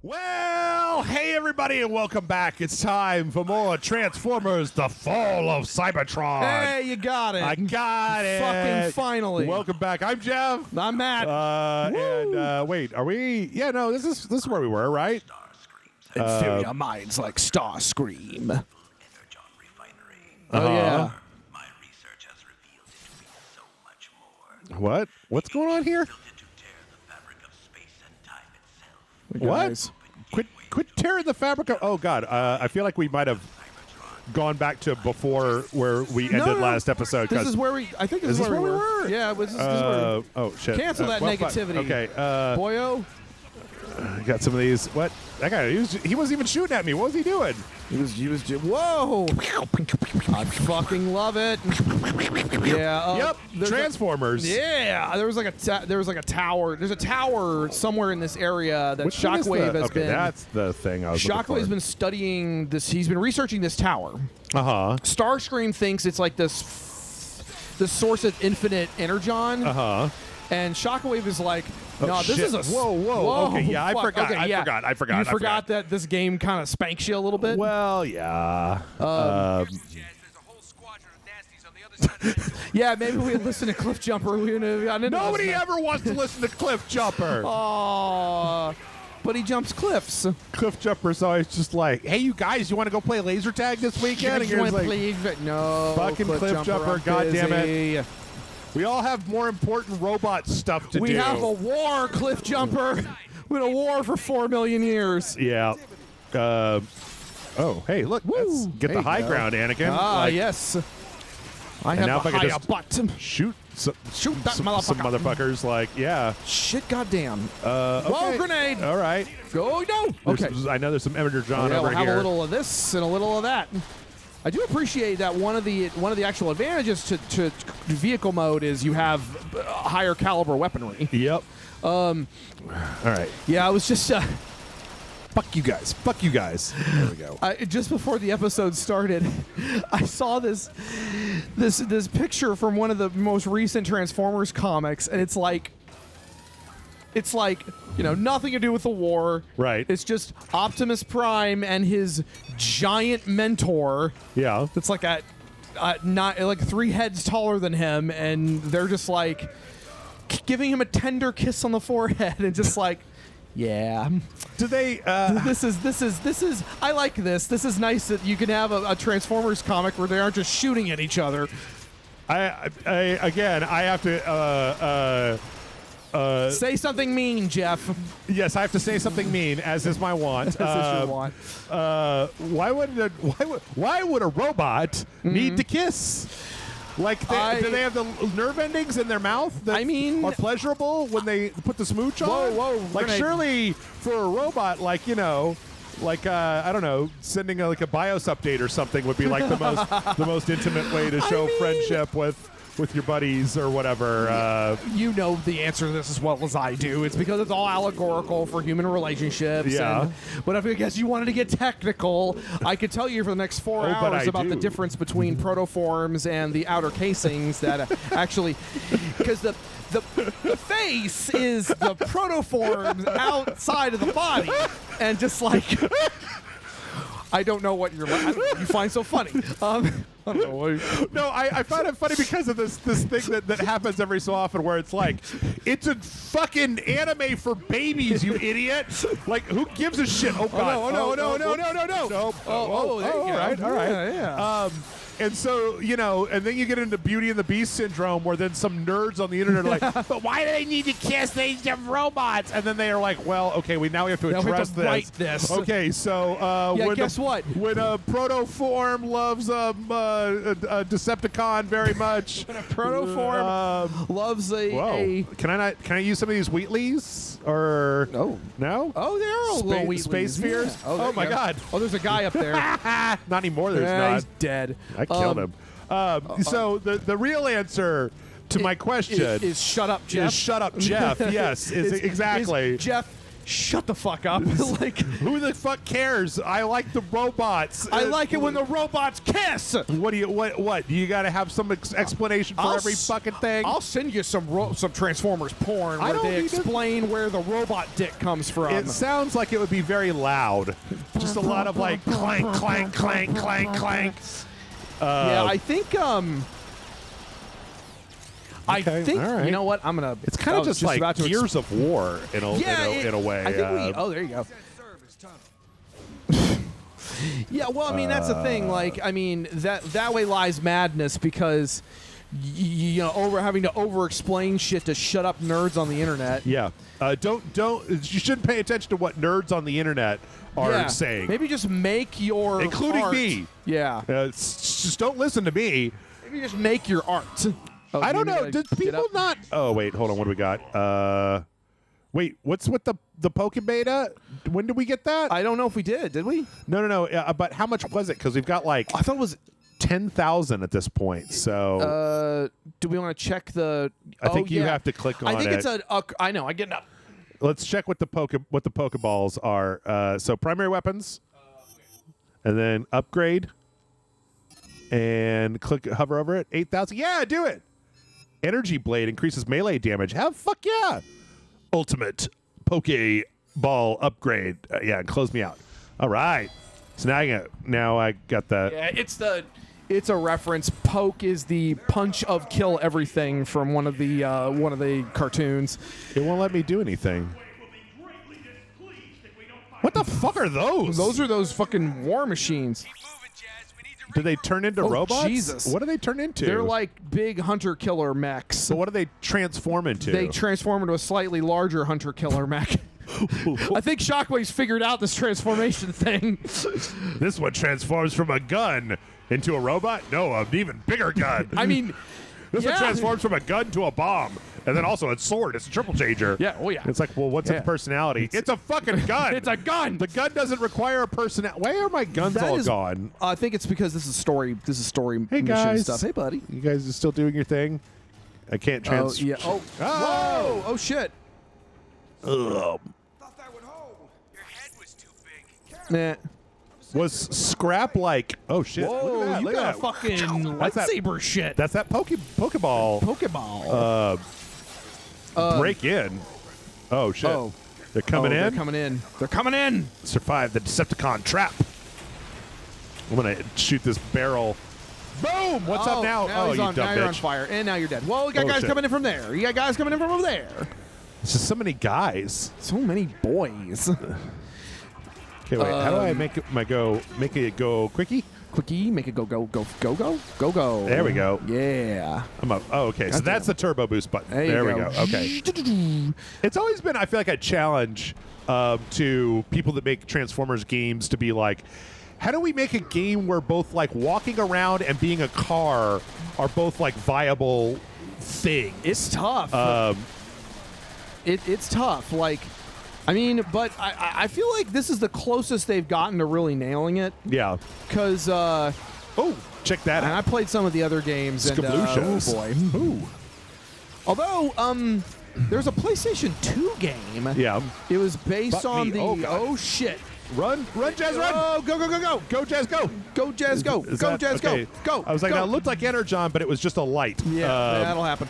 Well, hey everybody, and welcome back. It's time for more Transformers: The Fall of Cybertron. Hey, you got it. I got it. Fucking finally. Welcome back. I'm Jeff. I'm Matt. And wait, are we? Yeah, no. This is where we were, right? Inferior minds like Starscream. Uh-huh. Oh yeah. My research has revealed it to be so much more. What? What's going on here? Built it to tear the fabric of space and time itself. What? Guys. Quit tearing the fabric of. Oh God, I feel like we might have gone back to before where we ended last episode. This is where we. I think this is where we were. Yeah. This is where oh shit. Cancel that well, negativity. Okay. Boyo. Got some of these. What? That guy. He wasn't even shooting at me. What was he doing? He was. Whoa! I fucking love it. Yeah. Yep. Transformers. Yeah. There was like a tower. There's a tower somewhere in this area that Which one is Shockwave the- has okay, been. That's the thing I was looking for. Shockwave's been studying this. He's been researching this tower. Uh-huh. Starscream thinks it's like this source of infinite energon. Uh-huh. And Shockwave is like, Oh, no, this shit. is a Whoa. Okay, yeah, I fuck. forgot. Okay, I yeah. forgot. You forgot that this game kind of spanks you a little bit. Well, yeah. Yeah, maybe we listen to Cliff Jumper. We would have gotten into Nobody this. ever wants to listen to Cliff Jumper. Aw, but he jumps cliffs. Cliff Jumper's always just like, hey, you guys, you want to go play laser tag this weekend? And You you're wanna just like, play- no, fucking Cliff Jumper, I'm God damn it. busy. we all have more important robot stuff to do. We have a war, Cliff Jumper. We had a war for 4 million years. Yeah. Oh, hey, look. Woo. Get There the you high go. ground, Anakin. Ah, Like, yes. I And now have if a I could higher just- butt. Shoot some that some motherfucker. motherfuckers. Like, yeah. Shit, goddamn. Okay. Whoa, grenade. All right. Go, no. Okay. I know there's some Emitter John Yeah, over we'll have here. a little of this and a little of that. I do appreciate that one of the actual advantages to vehicle mode is you have higher caliber weaponry. Yep. All right. Yeah, I was just Fuck you guys. Fuck you guys. There we go. just before the episode started, I saw this picture from one of the most recent Transformers comics, and it's like nothing to do with the war. Right. It's just Optimus Prime and his giant mentor. Yeah. It's like not like 3 heads taller than him, and they're just like giving him a tender kiss on the forehead, and just like, yeah. Do they? This is. I like this. This is nice that you can have a Transformers comic where they aren't just shooting at each other. I have to. Say something mean, Jeff. Yes, I have to say something mean, as is my want. This is your want. Why would a robot need to kiss? Like, do they have the nerve endings in their mouth that are pleasurable when they put the smooch on? Whoa, Like, grenade. surely for a robot, like, I don't know, sending a BIOS update or something would be like the most intimate way to show friendship with your buddies or whatever. You know the answer to this as well as I do. It's because it's all allegorical for human relationships. Yeah. But if I guess you wanted to get technical, I could tell you for the next 4 but hours I about the do. difference between protoforms and the outer casings that actually, because the face is the protoforms outside of the body, and just like. I don't know what you find so funny. I don't know what No, I find it funny because of this thing that happens every so often where it's like, it's a fucking anime for babies, you idiot. Like, who gives a shit? Oh, God. no. No. There you go. All right. Yeah. And so, and then you get into Beauty and the Beast syndrome where then some nerds on the internet are like, but why do they need to kiss? They have robots. And then they are like, well, okay, we have to address this. Write this. Okay, so guess what? When a protoform loves a Decepticon very much. When a protoform loves a Can I use some of these Wheatleys? Or No. No? Oh, there are little Wheatleys. Space Spheres? Yeah. Oh, there you my go. God. Oh, there's a guy up there. Not anymore, there's Yeah, not. he's dead. I killed him. So the real answer to my question is shut up, Jeff. is shut up, Jeff. Yes, exactly. Jeff, shut the fuck up. Like, who the fuck cares? I like the robots. I like it when the robots kiss. What do you what? You got to have some explanation for every fucking thing. I'll send you some Transformers porn I where don't they need to- explain where the robot dick comes from. It sounds like it would be very loud. Just a lot of like clank, clank, clank, clank, clank. Yeah, I think Okay, all right. you know what? I'm gonna. It's kind of just like about to Gears of War in a way. I think we. Oh, there you go. Yeah, well, I mean that's the thing. Like, I mean that way lies madness because you know having to over explain shit to shut up nerds on the internet. Yeah. Don't. You shouldn't pay attention to what nerds on the internet are saying. Maybe just make your Including art. me. Yeah. Just don't listen to me. Maybe just make your art. Oh, I don't you know. gotta Did get people up? not? Oh wait, hold on. What do we got? Wait, what's with the Pokebeta? When did we get that? I don't know if we did. Did we? No. But how much was it? Because we've got like I thought it was. 10,000 at this point. So Do we want to check the? I think you yeah. have to click on I think it. it's a. I know. I get up. Let's check what the Pokeballs are. So primary weapons, and then upgrade, and hover over it. 8,000. Yeah, do it. Energy Blade increases melee damage. Fuck yeah. Ultimate Pokeball upgrade. Yeah, and close me out. All right. So now I got that. Yeah, it's a reference. Poke is the punch of kill everything from one of the cartoons. It won't let me do anything. What the fuck are those? Those are those fucking war machines. Do they turn into Oh, robots? Jesus. What do they turn into? They're like big hunter killer mechs. So what do they transform into? They transform into a slightly larger hunter killer mech. I think Shockwave's figured out this transformation thing. This one transforms from a gun into a robot? No, an even bigger gun. I mean, this one transforms from a gun to a bomb. And then also a sword. It's a triple changer. Yeah, oh yeah. It's like, well, what's its personality? It's a fucking gun. It's a gun. The gun doesn't require a personality. Why are my guns That all is- gone? I think it's because this is story. This is story Hey, mission guys. stuff. Hey, buddy. You guys are still doing your thing? I can't Oh yeah. Oh. Oh! Whoa. Oh shit. Ugh. Your head was too big. Nah. Was Scrap like, oh shit. Whoa, look at that. you Look got a at that. fucking That's that- lightsaber shit. That's that Pokeball. Pokeball. Break in. Oh shit. Oh. They're coming in. They're coming in. They're coming in. Survive the Decepticon trap. I'm gonna shoot this barrel. Boom! What's up now? Oh, he's you on, dumb now you're on bitch. fire, and now you're dead. Well, we got Oh, guys shit. coming in from there. You got guys coming in from over there. There's just so many guys. So many boys. Okay, wait. How do I make it go quickie? Quickie, make it go. There we go. Yeah. I'm up. Oh, okay. So that's the turbo boost button. There we you go. go. Okay. It's always been, I feel like, a challenge to people that make Transformers games to be like, how do we make a game where both like walking around and being a car are both like viable things? It's tough. It's tough. Like, I mean, but I feel like this is the closest they've gotten to really nailing it. Yeah. Because, Oh, check that and I out. played some of the other games, and Skablushas. oh boy. Ooh. Although, there's a PlayStation 2 game. Yeah. It was based Butt on me. the. Oh, God. Oh shit! Run, Jazz, run! Oh, go! Go, Jazz, go! Go, Jazz, go! Is Go, that- Jazz, okay. go! I was like, go. that looked like Energon, but it was just a light. Yeah, that'll happen.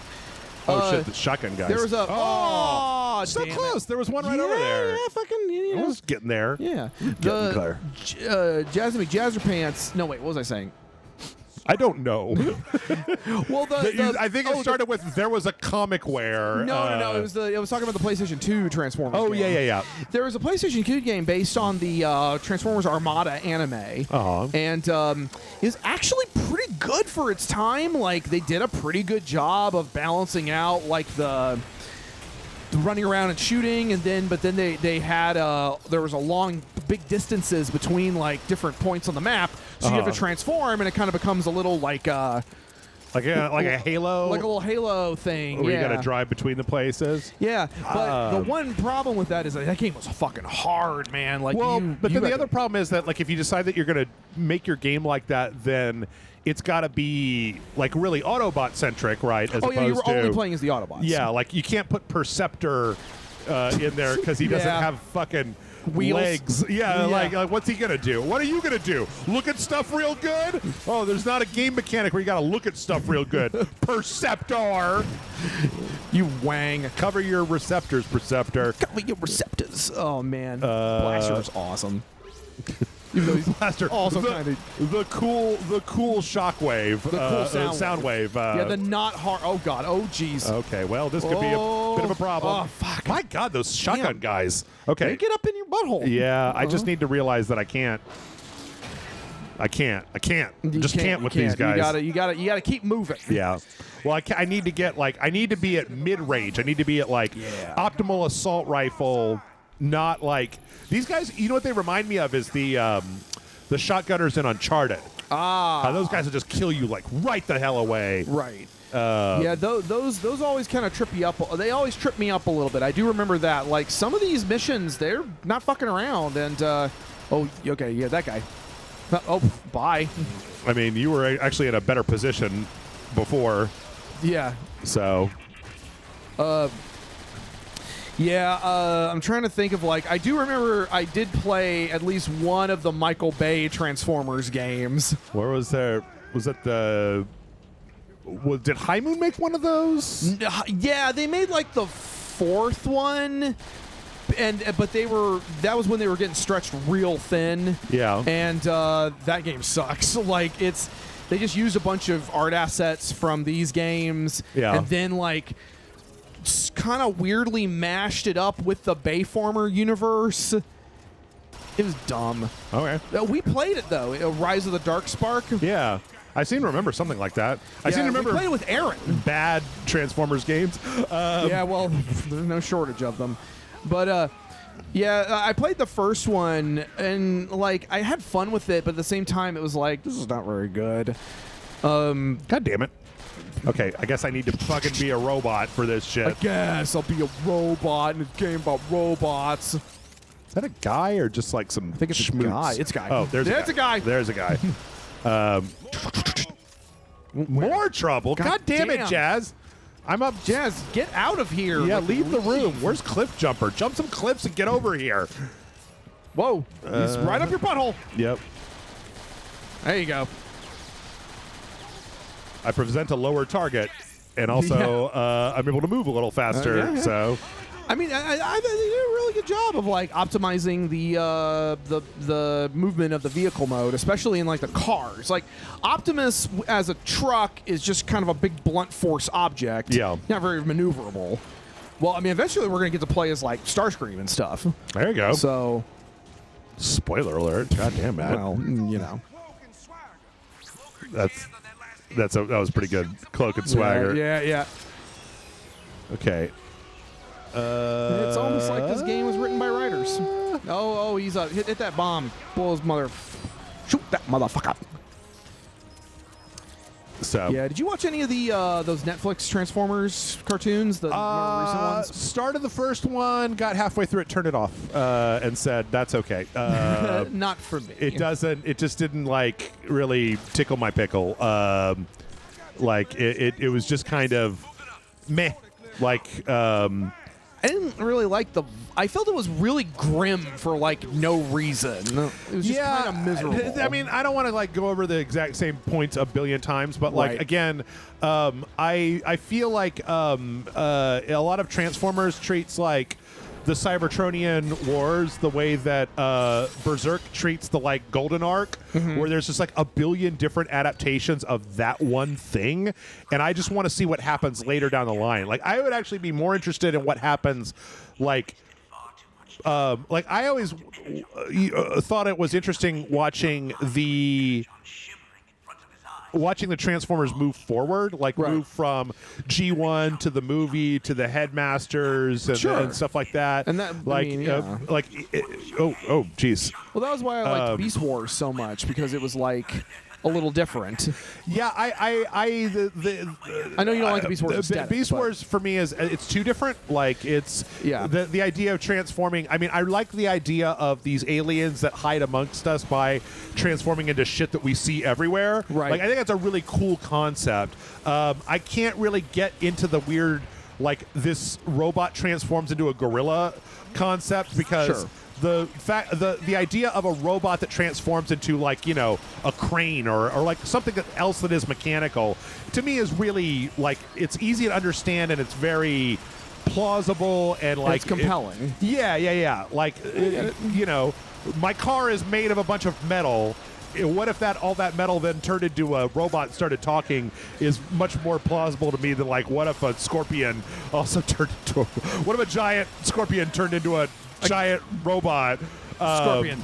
Oh shit, the shotgun guys. There was a. Oh, so damn close. It. There was one right over there. Yeah, fucking. You I know. was getting there. Yeah. Getting there. Jazzy McJazzerpants. No, wait. What was I saying? I don't know. Well, I think it started with there was a comic where. No. It was talking about the PlayStation 2 Transformers. Oh game. yeah. There was a PlayStation 2 game based on the Transformers Armada anime. Uh-huh. And it was actually pretty good for its time. Like, they did a pretty good job of balancing out, like, the running around and shooting, and then they had there was a long big distances between like different points on the map, so you have to transform, and it kind of becomes a little like a Halo, like a little Halo thing. where Yeah. you got to drive between the places. Yeah, but the one problem with that is that game was fucking hard, man. Like, Well, but then had the to- other problem is that like if you decide that you're going to make your game like that, then it's got to be like really Autobot centric, right? As Oh yeah, you were opposed to, only playing as the Autobots. Yeah, like you can't put Perceptor in there because he doesn't Yeah. have fucking Wheels. legs. Yeah, Yeah. like what's he gonna do? What are you gonna do? Look at stuff real good? Oh, there's not a game mechanic where you gotta look at stuff real good. Perceptor, You wang. cover your receptors, Perceptor. Cover your receptors. Oh man, Blaster's awesome. Even though he's Blaster, also the, kind of the cool shockwave, The cool sound wave. yeah, the not hard. Oh god. Oh jeez. Okay, well, this could be a bit of a problem. Oh, fuck. My God, those shotgun Damn. guys. Okay. They get up in your butthole. Yeah, I just need to realize that I can't. I can't. You Just can't with these You guys. You gotta keep moving. Yeah. Well, I need to get I need to be at mid range. I need to be at optimal assault rifle, not like these guys. You know what they remind me of is the shotgunners in Uncharted. Those guys will just kill you like right the hell away. Right. Yeah, those always kind of trip you up. They always trip me up a little bit. I do remember that. Like some of these missions, they're not fucking around. And oh, okay, yeah, that guy. Oh, bye. I mean, you were actually in a better position before, Yeah. so. I'm trying to think of I do remember I did play at least one of the Michael Bay Transformers games. Where was there? Was that the? Did High Moon make one of those? Yeah, they made the fourth one, but that was when they were getting stretched real thin. Yeah. And that game sucks. They just used a bunch of art assets from these games. Yeah. And then kind of weirdly mashed it up with the Bayformer universe. It was dumb. Okay. We played it though. Rise of the Dark Spark. Yeah. I seem to remember something like that. I seem to remember we played it with Aaron. bad Transformers games. Yeah, well, there's no shortage of them. But I played the first one and I had fun with it, but at the same time it was this is not very good. God damn it. Okay, I guess I need to fucking be a robot for this shit. I guess I'll be a robot in a game about robots. Is that a guy or just some I think it's schmoots? a guy. It's a guy. Oh, there's a guy. There's a guy. More trouble. God damn it, damn. Jazz. I'm up. Jazz, get out of here. Yeah, leave the room. Where's Cliff Jumper? Jump some cliffs and get over here. Whoa. He's right up your butthole. Yep. There you go. I present a lower target, and also I'm able to move a little faster. Yeah. So, I mean, I they did a really good job of optimizing the movement of the vehicle mode, especially in the cars. Optimus as a truck is just kind of a big blunt force object. Yeah. Not very maneuverable. Well, I mean, eventually we're gonna get to play as Starscream and stuff. there you go. So, Spoiler alert. God damn it. well, you know. That was pretty good. Cloak and swagger. Yeah. Okay. It's almost like this game was written by writers. Oh, he's hit that bomb. Blow his mother. Shoot that motherfucker. So Yeah, did you watch any of the those Netflix Transformers cartoons, the more recent ones? started the first one, got halfway through it, turned it off, and said that's okay. Not for me. It doesn't. It just didn't really tickle my pickle. It was just kind of meh. I didn't really like the. I felt it was really grim for no reason. It was just kind of miserable. I mean, I don't want to go over the exact same points a billion times, but Right. again, I feel like a lot of Transformers treats the Cybertronian Wars the way that Berserk treats the Golden Arc, where there's just a billion different adaptations of that one thing, and I just want to see what happens later down the line. I would actually be more interested in what happens I always thought it was interesting watching the Transformers move forward, move from G1 to the movie to the Headmasters and, Sure. and stuff like that. And that- I mean, yeah. Oh, jeez. Well, that was why I liked Beast Wars so much, because it was a little different. Yeah, I know you don't like the Beast Wars aesthetic, Beast but- Wars for me is it's too different. It's Yeah. the idea of transforming. I mean, I like the idea of these aliens that hide amongst us by transforming into shit that we see everywhere. Right. I think that's a really cool concept. I can't really get into the weird like this robot transforms into a gorilla concept, because Sure. the idea of a robot that transforms into, like, you know, a crane or like something else that is mechanical, to me is really, like, it's easy to understand and it's very plausible and, like, it's compelling. yeah. Like, you know, my car is made of a bunch of metal. What if all that metal then turned into a robot and started talking is much more plausible to me than, like, what if a scorpion also turned into what if a giant scorpion turned into a giant robot? Scorpion.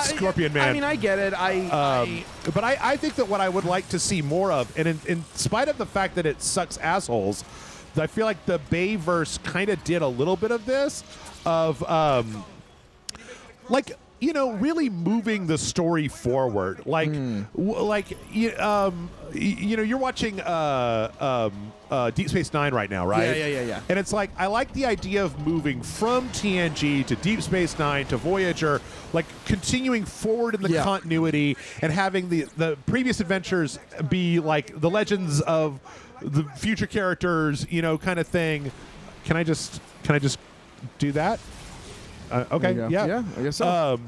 Scorpion Man. I mean, I get it. But I think that what I would like to see more of, and in spite of the fact that it sucks assholes, I feel like the Bayverse kind of did a little bit of this, of like, you know, really moving the story forward. Like, you know, you're watching Deep Space Nine right now, right? Yeah. And it's like, I like the idea of moving from TNG to Deep Space Nine to Voyager, like continuing forward in the continuity and having the previous adventures be like the legends of the future characters, you know, kind of thing. Can I just do that? Okay, Yeah, I guess so.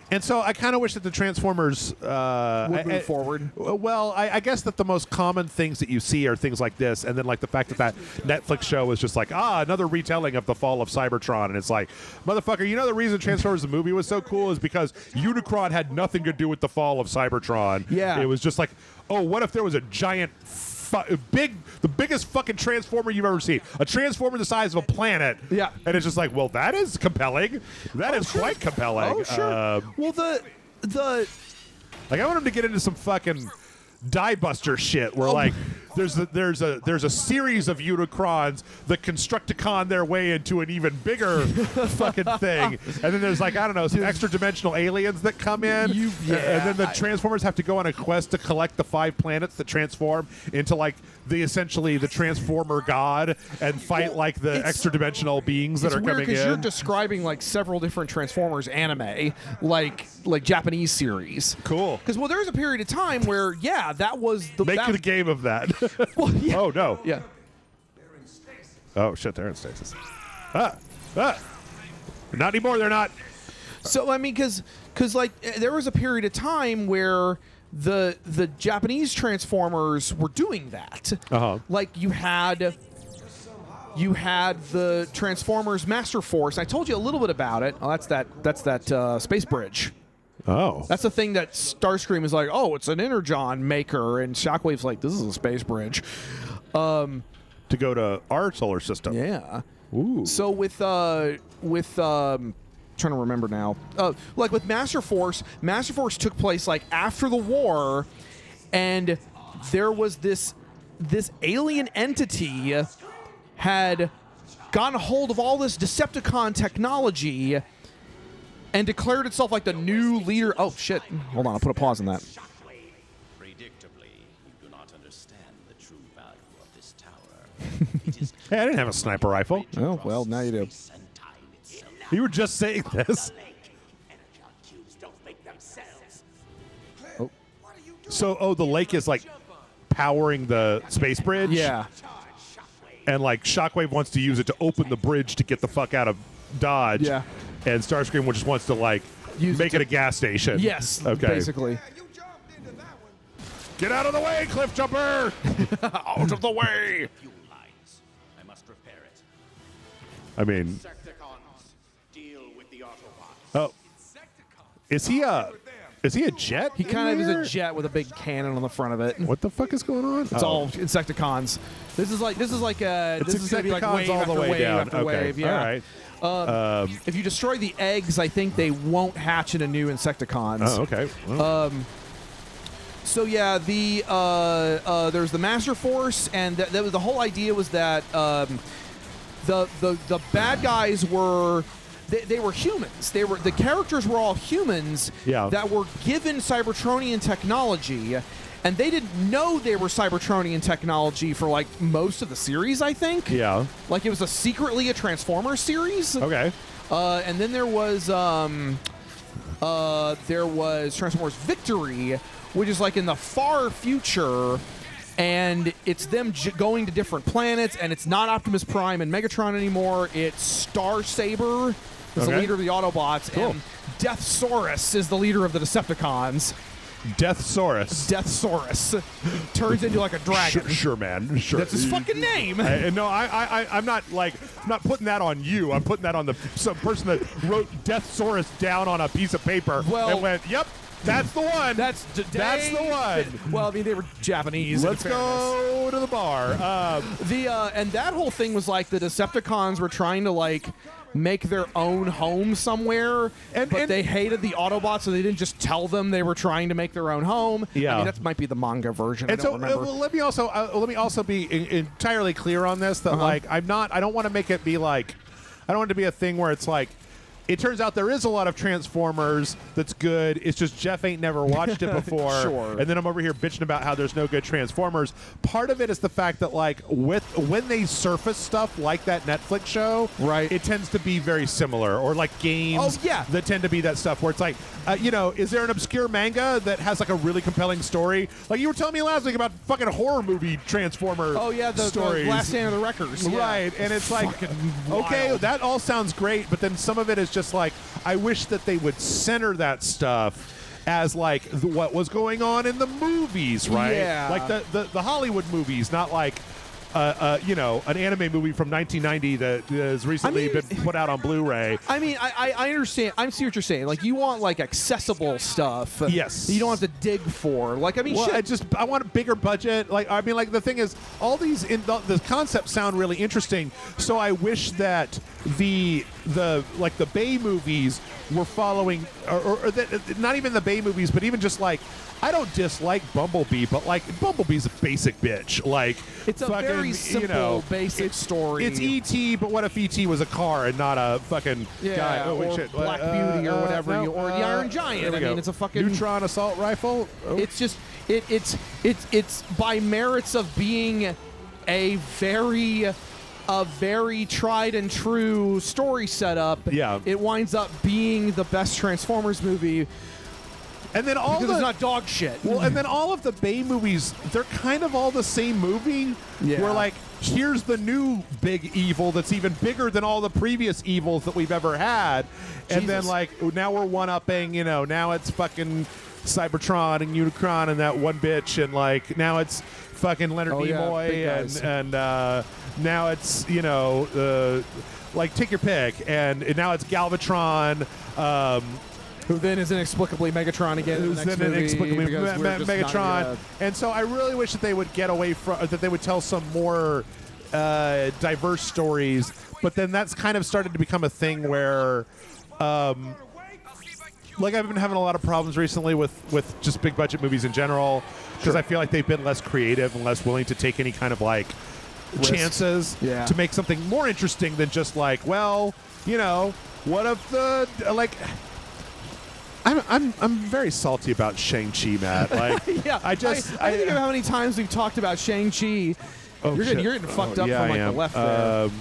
And so I kind of wish that the Transformers would move forward. Well, I guess that the most common things that you see are things like this, and then like the fact that Netflix show is just like, another retelling of the fall of Cybertron, and it's like, motherfucker, you know the reason Transformers the movie was so cool is because Unicron had nothing to do with the fall of Cybertron. Yeah. It was just like, oh, what if there was a giant the biggest fucking transformer you've ever seen, a transformer the size of a planet, and it's just like, well, that is compelling. That is quite compelling. Oh, sure. Well, the like, I want him to get into some fucking die buster shit where like there's a series of Unicrons that Constructicon their way into an even bigger fucking thing, and then there's, like, I don't know, some extra dimensional aliens that come in, and then the Transformers have to go on a quest to collect the 5 planets that transform into, like, essentially the Transformer god, and fight like the extra dimensional beings that are coming in. Because you're describing like several different Transformers anime, like Japanese series. Cool. Because there was a period of time where that was the make it a game of that. Well, yeah. Oh no. Yeah. Oh shit, they're in stasis. Not anymore. They're not. So I mean, because like there was a period of time where the Japanese Transformers were doing that. Like you had the Transformers Master Force. I told you a little bit about it. Oh, that's that space bridge. Oh. That's the thing that Starscream is like, oh, it's an Energon maker, and Shockwave's like, this is a space bridge. To go to our solar system. Yeah. Ooh. So with trying to remember now. Like with Master Force took place like after the war, and there was this alien entity had gotten a hold of all this Decepticon technology and declared itself like the new leader. Oh shit! Hold on, I'll put a pause on that. Predictably, you do not understand the true value of this tower. It is Hey, I didn't have a sniper rifle. Oh well, now you do. You were just saying this. So, the lake is like powering the space bridge? Yeah. And like Shockwave wants to use it to open the bridge to get the fuck out of Dodge. Yeah. And Starscream just wants to like make it a gas station. Yes. Okay. Basically. Get out of the way, cliff jumper! Out of the way! fuel lines. I must repair it. I mean, Insecticons, deal with the Autobots. oh, is he a jet? He kind of is here? a jet with a big cannon on the front of it. What the fuck is going on? It's all Insecticons. This is gonna be like Insecticons wave all after the way wave down. after Okay. wave. Yeah. All right. If you destroy the eggs, I think they won't hatch into new Insecticons. Oh, okay. Well, So yeah, there's the Master Force, and that was the whole idea was that the bad guys were. They were humans. The characters were all humans that were given Cybertronian technology, and they didn't know they were Cybertronian technology for like most of the series. I think. yeah. Like it was secretly a Transformers series. Okay. And then there was Transformers Victory, which is like in the far future, and it's them going to different planets, and it's not Optimus Prime and Megatron anymore. It's Starsaber is the leader of the Autobots, Cool. and Deathsaurus is the leader of the Decepticons. Deathsaurus. Deathsaurus turns into like a dragon. Sure, man. Sure. That's his fucking name. No, I'm not putting that on you. I'm putting that on some person that wrote Deathsaurus down on a piece of paper and went, "Yep, that's the one. That's the one." Well, I mean, they were Japanese. Let's go to the bar. And that whole thing was like the Decepticons were trying to like make their own home somewhere, but they hated the Autobots, so they didn't just tell them they were trying to make their own home. Yeah, I mean, that might be the manga version. And I don't remember. let me also be entirely clear on this that like I don't want to make it be like I don't want it to be a thing where it's like. It turns out there is a lot of Transformers that's good. It's just Jeff ain't never watched it before. Sure. And then I'm over here bitching about how there's no good Transformers. Part of it is the fact that like when they surface stuff like that Netflix show, right, it tends to be very similar. Or like games that tend to be that stuff where it's like, is there an obscure manga that has like a really compelling story? Like you were telling me last week about fucking horror movie Transformer stories. The Last Stand of the Wreckers. Right. And it's like, okay, that all sounds great, but then some of it is just like I wish that they would center that stuff as like what was going on in the movies, right? Yeah. Like the Hollywood movies, not like an anime movie from 1990 that has recently been put out on Blu-ray. I mean, I understand. I see what you're saying. Like, you want, like, accessible stuff. Yes. You don't have to dig for. Like, I mean, shit. I want a bigger budget. Like, I mean, like, the thing is, all these, the concepts sound really interesting, so I wish that the Bay movies were following, or not even the Bay movies, but even just, like, I don't dislike Bumblebee, but like Bumblebee's a basic bitch. Like it's a very simple, basic story. It's E.T., but what if E.T. was a car and not a fucking guy? Oh, wait, or shit. Black Beauty or whatever, or the Iron Giant. I mean, it's a fucking neutron assault rifle. Oh. It's just it's by merits of being a very tried and true story setup. Yeah, it winds up being the best Transformers movie. And then because it's not dog shit. Well, and then all of the Bay movies, they're kind of all the same movie. Yeah. Where like, here's the new big evil that's even bigger than all the previous evils that we've ever had. And then like, now we're one-upping, now it's fucking Cybertron and Unicron and that one bitch, and like, now it's fucking Leonard Nimoy, and now it's, like, take your pick, and now it's Galvatron, who then is inexplicably Megatron again in the next movie. Inexplicably Megatron. And so I really wish that they would get away from, that they would tell some more diverse stories. But then that's kind of started to become a thing where, like, I've been having a lot of problems recently with just big budget movies in general, because I feel like they've been less creative and less willing to take any kind of like chances to make something more interesting than just like, well, what if the like. I'm very salty about Shang-Chi, Matt. Like, I think of how many times we've talked about Shang-Chi. Oh, you're getting fucked up from like the left there.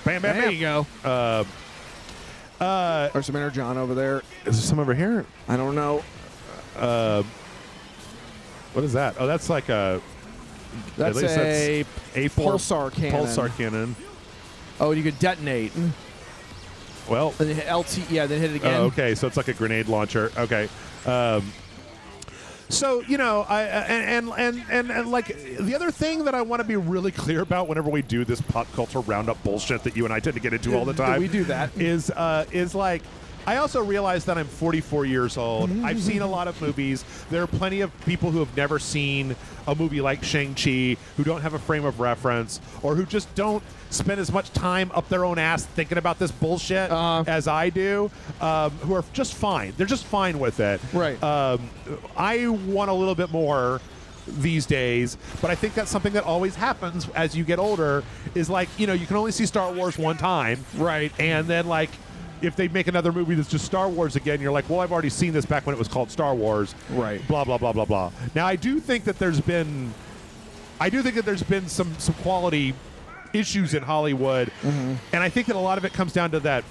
Bam, bam, there you go. There's some Energon over there. Is there some over here? I don't know. What is that? Oh, that's like a. That's a pulsar cannon. Pulsar cannon. Oh, you could detonate. Well, then hit LT, then hit it again. Oh, okay, so it's like a grenade launcher. Okay. So and like the other thing that I want to be really clear about whenever we do this pop culture roundup bullshit that you and I tend to get into all the time, we do that is like. I also realize that I'm 44 years old. I've seen a lot of movies. There are plenty of people who have never seen a movie like Shang-Chi, who don't have a frame of reference, or who just don't spend as much time up their own ass thinking about this bullshit as I do, who are just fine. They're just fine with it. Right. I want a little bit more these days, but I think that's something that always happens as you get older, is like, you can only see Star Wars one time. Right. And then like, if they make another movie that's just Star Wars again, you're like, well, I've already seen this back when it was called Star Wars. Right. Blah, blah, blah, blah, blah. Now, I do think that there's been some quality issues in Hollywood. And I think that a lot of it comes down to that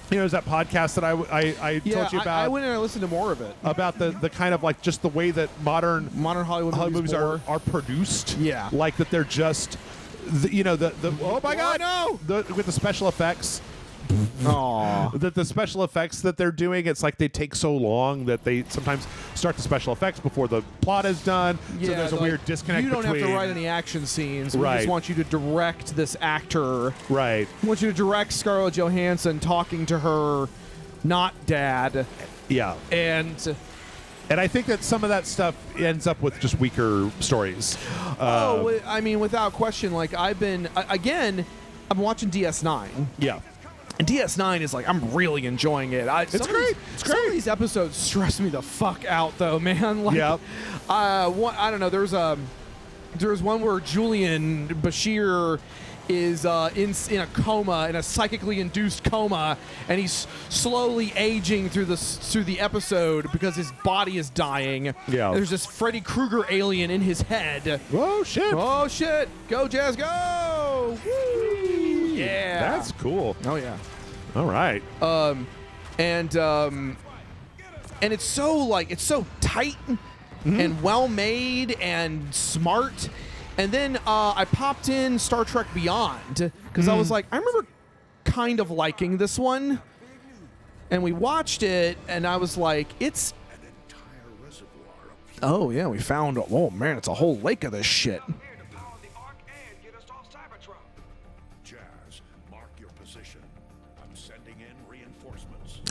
You know, there's that podcast that I told you about. I went and I listened to more of it. About the kind of like just the way that modern Hollywood movies are produced. Yeah. Like that they're just, the oh my God, no! With the special effects. Aww. That the special effects that they're doing, it's like they take so long that they sometimes start the special effects before the plot is done. Yeah, so there's a like, weird disconnect You don't between, have to write any action scenes. We Right. just want you to direct this actor. Right. We want you to direct Scarlett Johansson talking to her not dad. Yeah. And I think that some of that stuff ends up with just weaker stories. I mean, without question, like I've been again, I'm watching DS9. Yeah. And DS9 is like, I'm really enjoying it. It's great. Some of these episodes stress me the fuck out, though, man. Like, Yep. I don't know. There was one where Julian Bashir is in a coma, in a psychically induced coma, and he's slowly aging through the episode because his body is dying. Yeah. There's this Freddy Krueger alien in his head. Oh shit. Oh shit! Go Jazz, go! Woo! Yeah. That's cool. Oh yeah. All right. And it's so tight and well made and smart. And then I popped in Star Trek Beyond because I was like, I remember kind of liking this one, and we watched it, and I was like, it's. Oh yeah, we found. Oh man, it's a whole lake of this shit.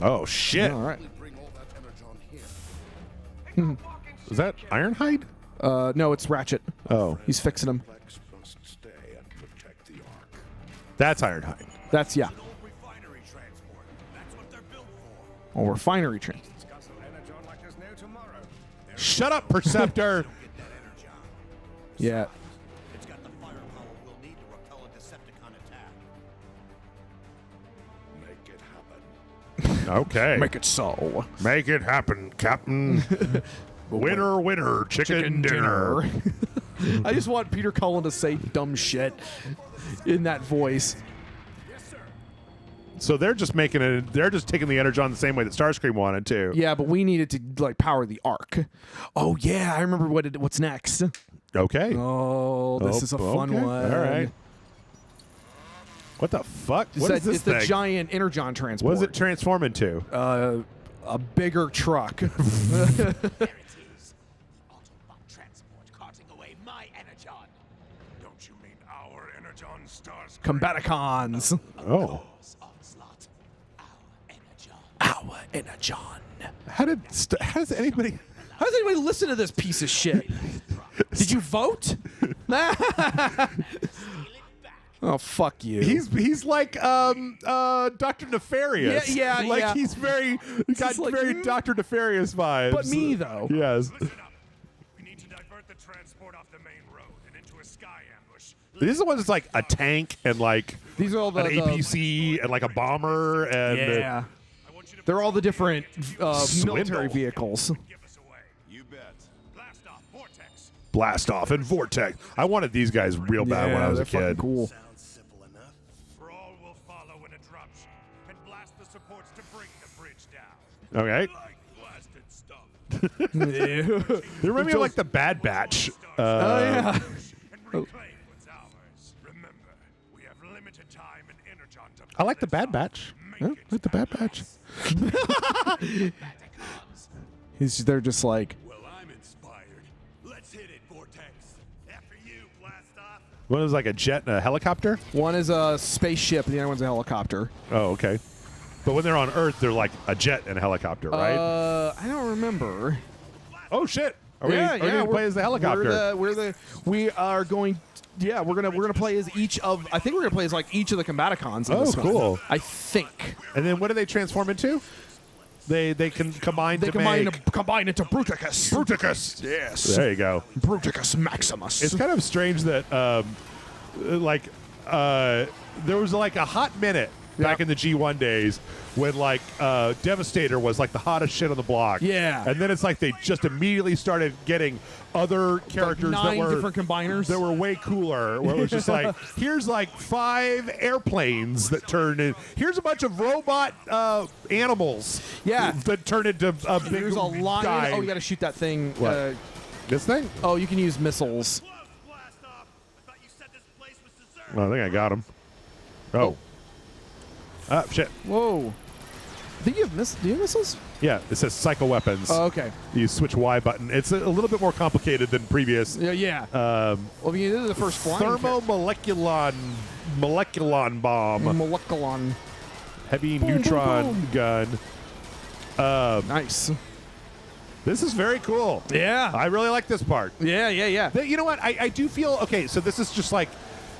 Oh shit. All right. Is that Ironhide? No, it's Ratchet. Oh. He's fixing him. That's Ironhide. That's yeah. Oh, refinery train. Shut up, Perceptor. Yeah. It's got the firepower we'll need to repel a Decepticon attack. Make it happen. Okay. Make it so. Make it happen, Captain. Winner, winner, chicken dinner. I just want Peter Cullen to say dumb shit in that voice. So they're just making it. They're just taking the Energon the same way that Starscream wanted to. Yeah, but we needed to like power the arc. Oh yeah, I remember what's next. Okay. Oh, this is a fun okay. one. All right. What the fuck? It's What is this it's the thing? giant Energon transport. What does it transform into? A bigger truck. There it is. The Autobot transport carting away my Energon. Don't you mean our Energon stars? Combaticons. Oh. Onslaught. Our Energon. Our Energon. How does anybody? How does anybody listen to this piece of shit? Did you vote? Oh, fuck you. He's like Dr. Nefarious. Yeah, like yeah. he's got like, very Dr. Nefarious vibes. But me, though. Yes. Listen up. We need to divert the transport off the main road and into a sky ambush. This is the one that's like a tank and like These are all the an APC and like a bomber and Yeah. I want you to They're all the different Swindle. military vehicles. give us away. You bet. Blast off, vortex. Blast Off and Vortex. I wanted these guys real bad when I was a they're fucking kid. cool. Sounds simple enough. For all will follow when it drops, and blast the supports to bring the bridge down. Okay. Like blasted stuff. They remind me of like the Bad Batch. Oh yeah. And reclaim what's ours. Remember, we have limited time and Energon to I like the Bad Batch. Yeah, I like the Bad Batch. They're just like, Well, I'm inspired. Let's hit it, Vortex. After you, blast off. One is like a jet and a helicopter. one is a spaceship and the other one's a helicopter. Oh, okay. But when they're on Earth, they're like a jet and a helicopter, right? I don't remember. Oh shit! Are we gonna play as the helicopter? We are going. Yeah, we're gonna play as each of. I think we're gonna play as like each of the Combaticons. in Oh, this one. cool. I think And then what do they transform into? They can combine they to combine make combine into Bruticus. Bruticus. Yes. There you go. Bruticus Maximus. It's kind of strange that there was like a hot minute back in the G1 days when like Devastator was like the hottest shit on the block. Yeah. And then it's like they just immediately started getting other characters like that 9 were different combiners that were way cooler. Where it was just like, here's like 5 airplanes that turned in. Here's a bunch of robot animals. Yeah. That turn into a big There's a lot. guy. Oh, you got to shoot that thing. What? This thing? Oh, you can use missiles. Close, blast off. I thought you said this place was deserted. Well, I think I got him. Oh. Shit. Whoa. I think you have do you have missiles? Yeah, it says cycle weapons. Oh, okay. You switch Y button. It's a little bit more complicated than previous. Yeah. Well, you did the first flying. Thermomoleculon bomb. Moleculon. Heavy Boom, neutron boom, gun. Nice. This is very cool. Yeah. I really like this part. Yeah. You know what? I do feel, okay, so this is just like,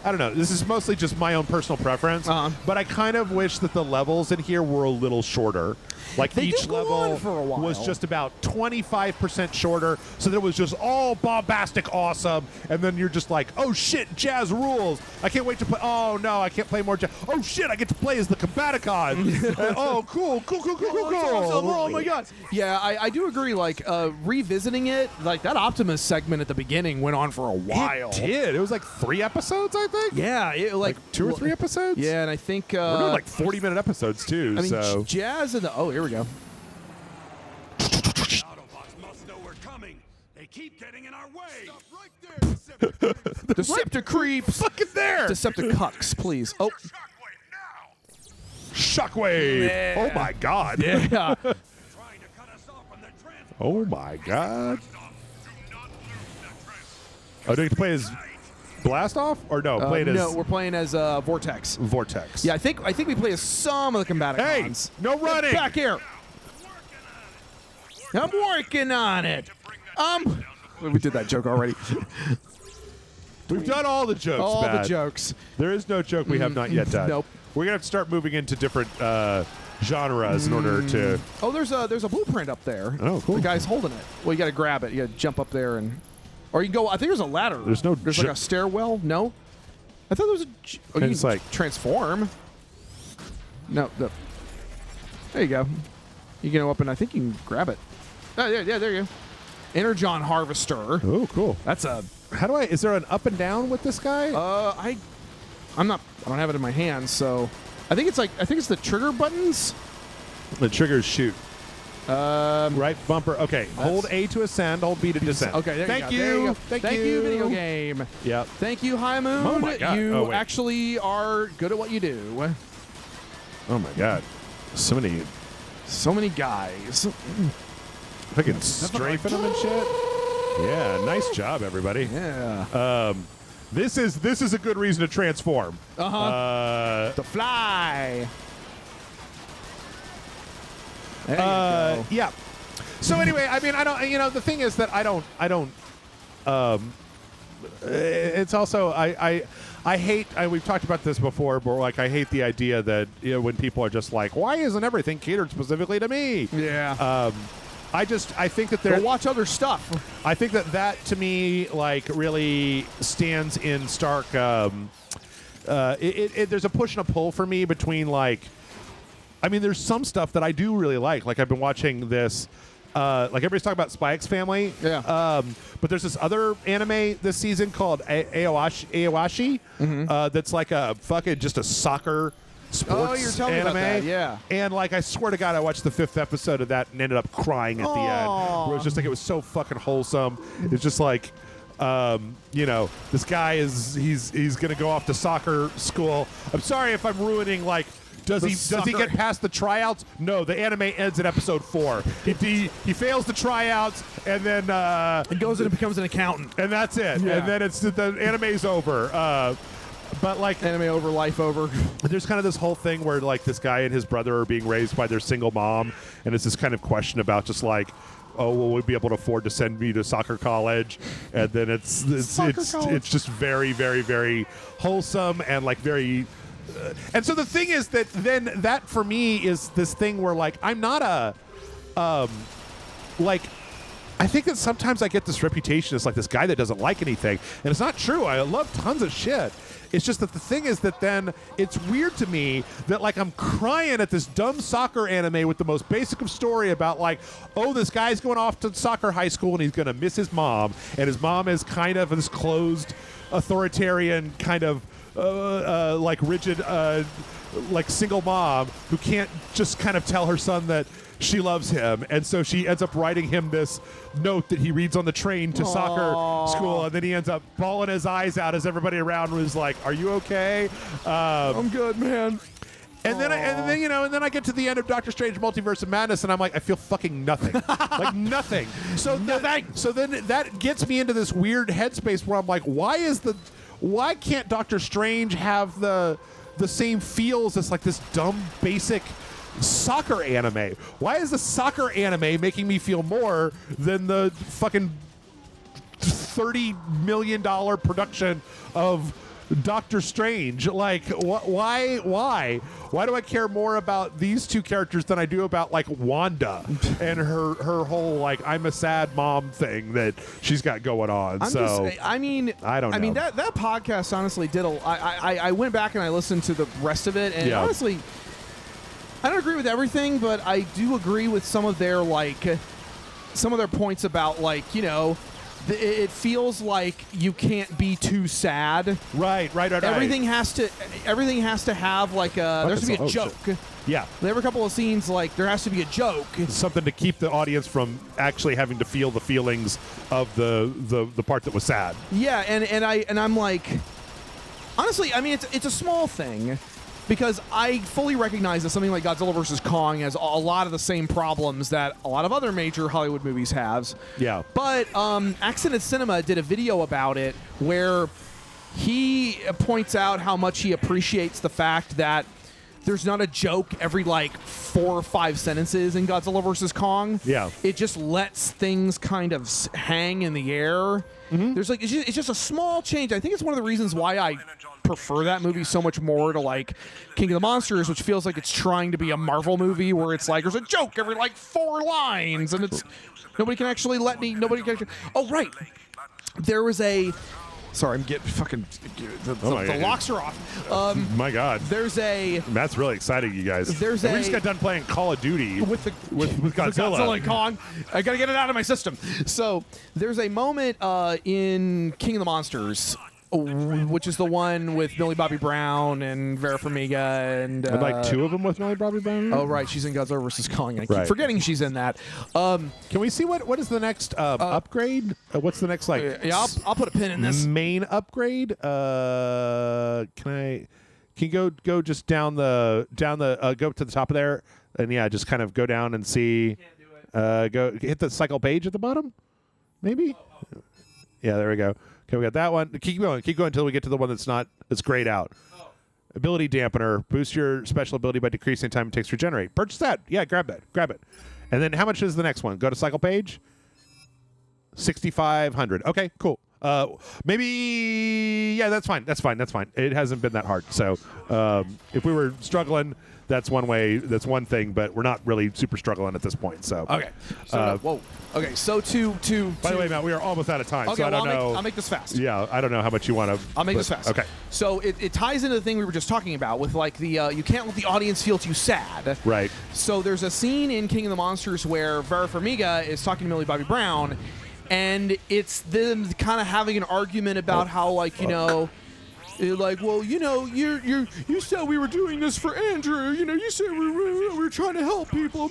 I don't know. This is mostly just my own personal preference. But I kind of wish that the levels in here were a little shorter. Like They each do go level on for a while. was just about 25% shorter, so that it was just all bombastic awesome. And then you're just like, oh shit, jazz rules. I can't wait to play. Oh no, I can't play more jazz. Oh shit, I get to play as the Combaticons. Oh, cool. Oh my god. Yeah, I do agree. Like revisiting it, like that Optimus segment at the beginning went on for a while. It did. It was like 3 episodes, I think. Yeah, Like 2 or 3 episodes. Yeah, and I think We're doing like 40-minute episodes too. I mean, so Jazz and the here we go. Autobots must know we're coming. They keep getting in our way. Stop right there, Decepticreeps. fucking there. Decepticucks, please. Oh, Shockwave. Yeah. Oh my god. yeah. Trying to cut us off from the transport. Oh my god. Do not lose that transport. Oh, do you play as Blast Off or no? Play it as No, we're playing as Vortex. Vortex. Yeah, I think we play as some of the Hey, Combaticons. no running. Back here. I'm working on it. We did that joke already. We've done all the jokes. All Matt. the jokes. There is no joke we have not yet done. Nope. We're gonna have to start moving into different genres in order to. Oh, there's a blueprint up there. Oh, cool. The guy's holding it. Well, you got to grab it. You got to jump up there or you can go. I think there's a ladder. There's no There's like a stairwell. No. I thought there was a. Oh, you It's can like- transform. No. There you go. You can go up and I think you can grab it. Oh, yeah, there you go. Energon Harvester. Oh, cool. That's a. How do I? Is there an up and down with this guy? I don't have it in my hands, so I think it's the trigger buttons. The triggers shoot. Right bumper. Okay. Hold A to ascend. Hold B to descend. Okay, there Thank you go. There you go. Thank Thank you, video game. Yep. Thank you, High Moon. Oh my God. You Oh, wait. actually are good at what you do. Oh my god. So many So many guys. fucking strafing them and shit. Yeah. Nice job, everybody. Yeah. This is a good reason to transform. To fly. There you go. Yeah. So anyway, I mean, I don't. You know, the thing is that I don't. It's also I hate. We've talked about this before, but like I hate the idea that when people are just like, why isn't everything catered specifically to me? Yeah. I think that Go they're. watch other stuff. I think that to me like really stands in stark. There's a push and a pull for me between like. I mean, there's some stuff that I do really like. Like I've been watching this. Like everybody's talking about Spy X Family. Yeah. But there's this other anime this season called Aowashi. That's like a fucking just a soccer sports you're telling me anime. about that, yeah. And like I swear to God, I watched the 5th episode of that and ended up crying at the end. Where it was just like it was so fucking wholesome. It's just like. This guy he's gonna go off to soccer school. I'm sorry if I'm ruining like. Does he get past the tryouts? No, the anime ends at episode 4. He fails the tryouts and then It goes in and becomes an accountant. and that's it. Yeah. And then the anime's over. But like Anime over, life over. there's kind of this whole thing where like this guy and his brother are being raised by their single mom, and it's this kind of question about just like, oh, will we be able to afford to send me to soccer college? And then it's just very, very, very wholesome and like very. And so the thing is that then that for me is this thing where like I'm not a like. I think that sometimes I get this reputation as like this guy that doesn't like anything, and it's not true. I love tons of shit, It's just that the thing is that then it's weird to me that like I'm crying at this dumb soccer anime with the most basic of story about like, oh, this guy's going off to soccer high school and he's going to miss his mom, and his mom is kind of this closed, authoritarian kind of like rigid like single mom who can't just kind of tell her son that she loves him, and so she ends up writing him this note that he reads on the train to soccer school, and then he ends up bawling his eyes out as everybody around was like, "Are you okay?" I'm good, man. And then, and then I get to the end of Doctor Strange: Multiverse of Madness, and I'm like, I feel fucking nothing, like nothing. So so then that gets me into this weird headspace where I'm like, why can't Doctor Strange have the same feels as like this dumb basic soccer anime? Why is the soccer anime making me feel more than the fucking $30 million production of Doctor Strange? Like, why do I care more about these two characters than I do about like Wanda and her whole like I'm a sad mom thing that she's got going on? I don't know. I mean that podcast honestly did I went back and I listened to the rest of it, and honestly, I don't agree with everything, but I do agree with some of their points about like, you know, it feels like you can't be too sad. Right. Everything has to have like there has to be a joke. Shit. Yeah. There were a couple of scenes like there has to be a joke. Something to keep the audience from actually having to feel the feelings of the part that was sad. Yeah, and I'm like, honestly, I mean it's a small thing, because I fully recognize that something like Godzilla vs. Kong has a lot of the same problems that a lot of other major Hollywood movies have. Yeah. But Accident Cinema did a video about it where he points out how much he appreciates the fact that there's not a joke every like 4 or 5 sentences in Godzilla vs. Kong. Yeah. It just lets things kind of hang in the air. Mm-hmm. There's like it's just a small change. I think it's one of the reasons why I prefer that movie so much more to like King of the Monsters, which feels like it's trying to be a Marvel movie where it's like there's a joke every like 4 lines, and it's nobody can actually oh right, there was a sorry, I'm getting fucking the locks are off. My God, that's really exciting, you guys. We just got done playing Call of Duty with Godzilla and Kong. I gotta get it out of my system. So there's a moment in King of the Monsters, which is the one with Millie Bobby Brown and Vera Farmiga and like 2 of them with Millie Bobby Brown. Oh right, she's in Godzilla vs. Kong. I keep forgetting she's in that. Can we see what is the next upgrade? What's the next like? Yeah, I'll put a pin in this main upgrade. Can you go just down the go to the top of there, and yeah, just kind of go down and see. Go hit the cycle page at the bottom, maybe. Yeah, there we go. Okay, we got that one. Keep going until we get to the one that's grayed out. Oh. Ability dampener. Boost your special ability by decreasing time it takes to regenerate. Purchase that. Yeah, grab it. And then how much is the next one? Go to cycle page. 6,500. Okay, cool. Maybe that's fine. It hasn't been that hard. So if we were struggling, that's one way. That's one thing, but we're not really super struggling at this point. So okay. So whoa. Okay. So to by the way, Matt, we are almost out of time. Okay, so I don't know. I'll make this fast. Yeah, I don't know how much you want to. I'll make this fast. Okay. So it ties into the thing we were just talking about with like the you can't let the audience feel too sad. Right. So there's a scene in King of the Monsters where Vera Farmiga is talking to Millie Bobby Brown, and it's them kind of having an argument about how like like, well, you said we were doing this for Andrew. You said we were trying to help people.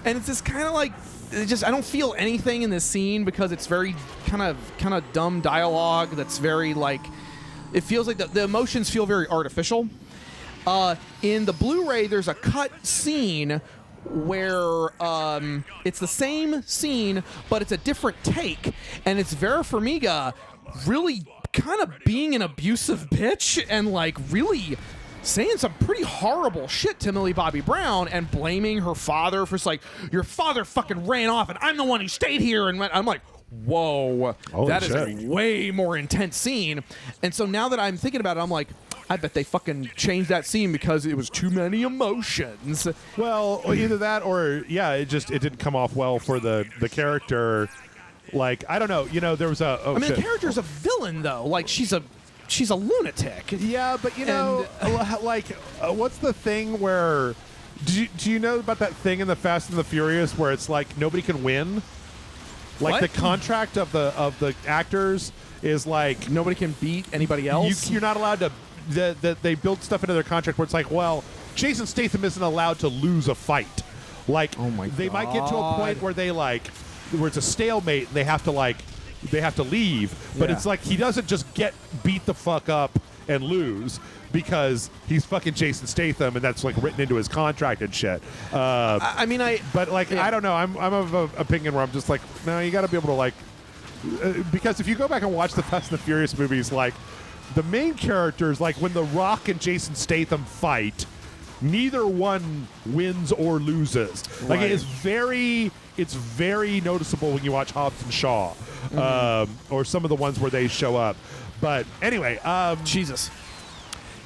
And it's this kind of like, I don't feel anything in this scene because it's very kind of dumb dialogue that's very like, it feels like the emotions feel very artificial. In the Blu-ray, there's a cut scene where it's the same scene, but it's a different take, and it's Vera Farmiga really kind of being an abusive bitch and like really saying some pretty horrible shit to Millie Bobby Brown and blaming her father for like, your father fucking ran off and I'm the one who stayed here, and I'm like, whoa, that is a way more intense scene. And so now that I'm thinking about it, I'm like, I bet they fucking changed that scene because it was too many emotions. Well, either that or it didn't come off well for the character. Like, I don't know. There was the character's a villain though. Like she's a she's a lunatic. Yeah, but you know, what's the thing where? Do you know about that thing in the Fast and the Furious where it's like nobody can win? Like What? the contract of the actors is like Nobody can beat anybody else. you're not allowed to. They build stuff into their contract where it's like, well, Jason Statham isn't allowed to lose a fight. Like, Oh my they might get to a God. point where where it's a stalemate and they have to leave. But Yeah. it's like he doesn't just get beat the fuck up and lose because he's fucking Jason Statham and that's like written into his contract and shit. I mean, But like, Yeah. I don't know. I'm of an opinion where I'm just like, no, you got to be able to like, because if you go back and watch the Fast and the Furious movies, like the main characters, like when The Rock and Jason Statham fight, neither one wins or loses. Like Right. it's very noticeable when you watch Hobbs and Shaw, or some of the ones where they show up. But anyway, Jesus.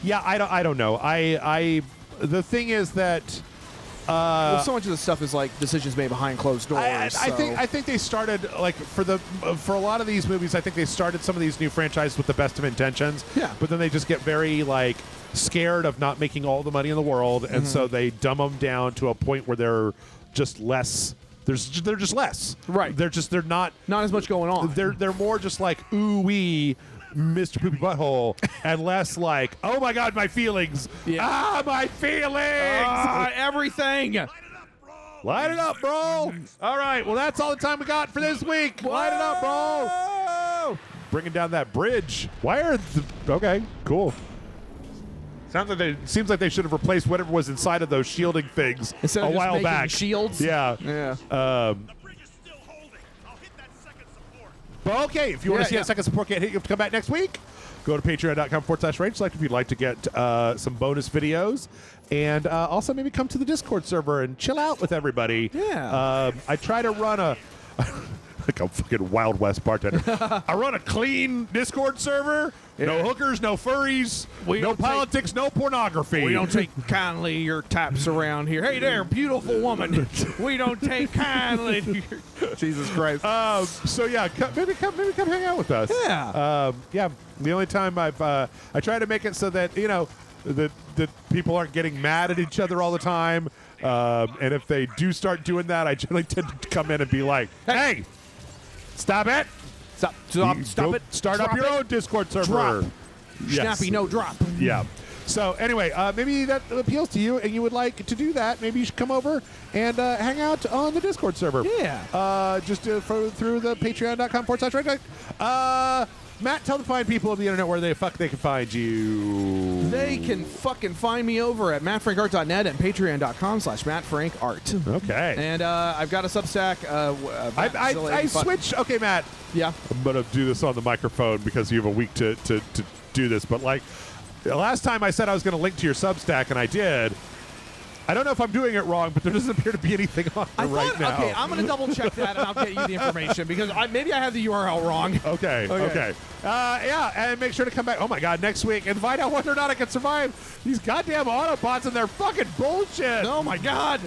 yeah, I don't know. The thing is that. Well, so much of this stuff is like decisions made behind closed doors. I so- think they started like for a lot of these movies. I think they started some of these new franchises with the best of intentions. Yeah. But then they just get very like scared of not making all the money in the world, and so they dumb them down to a point where they're just less. They're just less. Right. They're not. not as much going on. They're more just like ooh wee, Mr. Poopy Butthole, and less like oh my god my feelings. Yeah. Ah my feelings. Everything. Light it up, bro. All right. Well, that's all the time we got for this week. Light it up, bro. Bringing down that bridge. Why are okay? Cool. Seems like they should have replaced whatever was inside of those shielding things Instead a of just while making back. shields? Yeah. Yeah. The bridge is still holding. I'll hit that second support. But okay, if you want to see Yeah, that second support kit, you have to come back next week. Go to patreon.com/rangeselect if you'd like to get some bonus videos. And also maybe come to the Discord server and chill out with everybody. Yeah. I try to run a... like a fucking Wild West bartender. I run a clean Discord server. No hookers, no furries, We no don't take- politics, no pornography. We don't take kindly your taps around here. Hey there, beautiful woman. We don't take kindly to your... Jesus Christ. So yeah, maybe come hang out with us. Yeah. Yeah. The only time I try to make it so that that people aren't getting mad at each other all the time. And if they do start doing that, I generally tend to come in and be like, "Hey, stop it! Stop Go it. Start Drop up your it. own Discord server." Drop. Yes. Snappy, no drop. Yeah. So anyway, maybe that appeals to you, and you would like to do that. Maybe you should come over and hang out on the Discord server. Yeah. Just through the patreon.com/right. Matt, tell the fine people of the internet where they can find you. They can fucking find me over at mattfrankart.net and patreon.com/mattfrankart. Okay. And I've got a Substack. I switched. Okay, Matt. Yeah. I'm gonna do this on the microphone because you have a week to do this. But like the last time I said I was gonna link to your Substack, and I did. I don't know if I'm doing it wrong, but there doesn't appear to be anything on there right now. Okay, I'm going to double check that and I'll get you the information because maybe I have the URL wrong. Okay. Yeah, and make sure to come back. Oh my God, next week and find out whether or not I can survive these goddamn Autobots and their fucking bullshit. Oh my God.